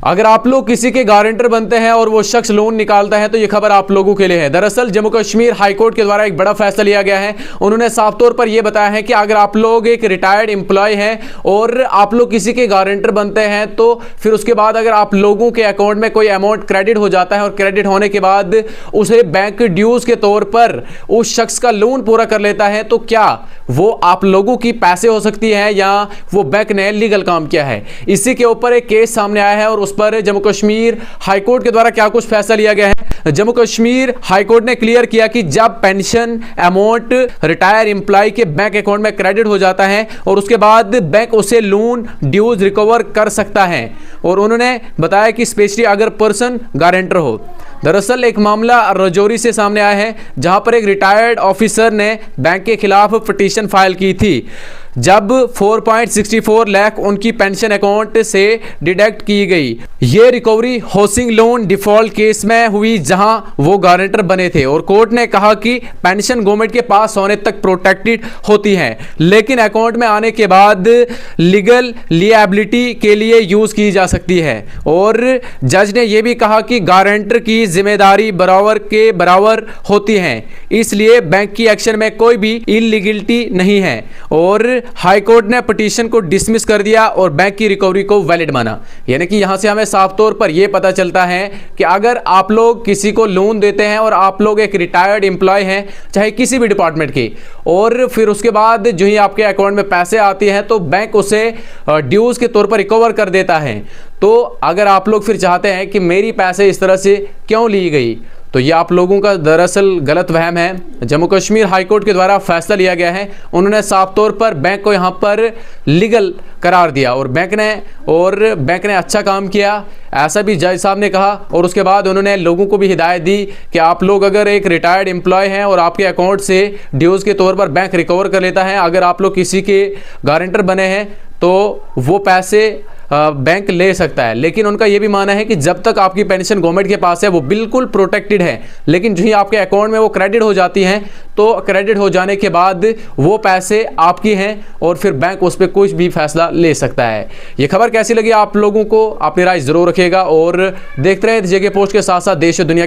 अगर आप लोग किसी के गारंटर बनते हैं और वो शख्स लोन निकालता है तो ये खबर आप लोगों के लिए है। दरअसल जम्मू कश्मीर हाई कोर्ट के द्वारा एक बड़ा फैसला लिया गया है। उन्होंने साफ तौर पर यह बताया है कि अगर आप लोग एक रिटायर्ड एम्प्लॉय हैं और आप लोग किसी के गारंटर बनते हैं तो फिर उसके बाद अगर आप लोगों के अकाउंट में कोई अमाउंट क्रेडिट हो जाता है और क्रेडिट होने के बाद उसे बैंक ड्यूज के तौर पर उस शख्स का लोन पूरा कर लेता है तो क्या वो आप लोगों की पैसे हो सकती है या वो बैंक ने लीगल काम किया है। इसी के ऊपर एक केस सामने आया है और उस पर जम्मू कश्मीर हाई कोर्ट के द्वारा क्या कुछ फैसला लिया गया है। जम्मू कश्मीर हाई कोर्ट ने क्लियर किया कि जब पेंशन अमाउंट रिटायर एम्प्लॉय के बैंक अकाउंट में क्रेडिट हो जाता है और उसके बाद बैंक उसे लोन ड्यूज रिकवर कर सकता है। और उन्होंने बताया कि स्पेशली अगर पर्सन गारंटर हो। दरअसल एक मामला रजौरी से सामने आया है जहां पर एक रिटायर्ड ऑफिसर ने बैंक के खिलाफ पिटीशन फाइल की थी जब 4.64 लाख उनकी पेंशन अकाउंट से डिडक्ट की गई। ये recovery housing loan default case में हुई जहां वो गारंटर बने थे और कोर्ट ने कहा कि पेंशन गवर्नमेंट के पास होने तक प्रोटेक्टेड होती है लेकिन अकाउंट में आने के बाद लीगल लिएबिलिटी के लिए यूज की जा सकती है। और जज ने यह भी कहा कि गारंटर की जिम्मेदारी बराबर के बराबर होती है, इसलिए बैंक की एक्शन में कोई भी इलीगलिटी नहीं है। और हाई कोर्ट ने पिटीशन को डिसमिस कर दिया और बैंक की रिकवरी को वैलिड माना। यानी कि यहां से हमें साफ तौर पर यह पता चलता है कि अगर आप लोग किसी को लोन देते हैं और आप लोग एक रिटायर्ड एम्प्लॉय हैं चाहे किसी भी डिपार्टमेंट के और फिर उसके बाद जो ही आपके अकाउंट में पैसे आते हैं तो बैंक उसे ड्यूज के तौर पर रिकवर कर देता है। तो अगर आप लोग फिर चाहते हैं कि मेरी पैसे इस तरह से क्यों ली गई तो ये आप लोगों का दरअसल गलत वहम है। जम्मू कश्मीर हाई कोर्ट के द्वारा फैसला लिया गया है। उन्होंने साफ तौर पर बैंक को यहाँ पर लीगल करार दिया और बैंक ने अच्छा काम किया, ऐसा भी जज साहब ने कहा। और उसके बाद उन्होंने लोगों को भी हिदायत दी कि आप लोग अगर एक रिटायर्ड एम्प्लॉय हैं और आपके अकाउंट से ड्यूज के तौर पर बैंक रिकवर कर लेता है, अगर आप लोग किसी के गारंटर बने हैं तो वो पैसे बैंक ले सकता है। लेकिन उनका यह भी मानना है कि जब तक आपकी पेंशन गवर्नमेंट के पास है वो बिल्कुल प्रोटेक्टेड है, लेकिन जो ही आपके अकाउंट में वो क्रेडिट हो जाती हैं तो क्रेडिट हो जाने के बाद वो पैसे आपकी हैं और फिर बैंक उस पर कुछ भी फैसला ले सकता है। ये खबर कैसी लगी आप लोगों को? अपनी राय जरूर रखिएगा और देखते रहे जगह पोस्ट के साथ साथ देश और दुनिया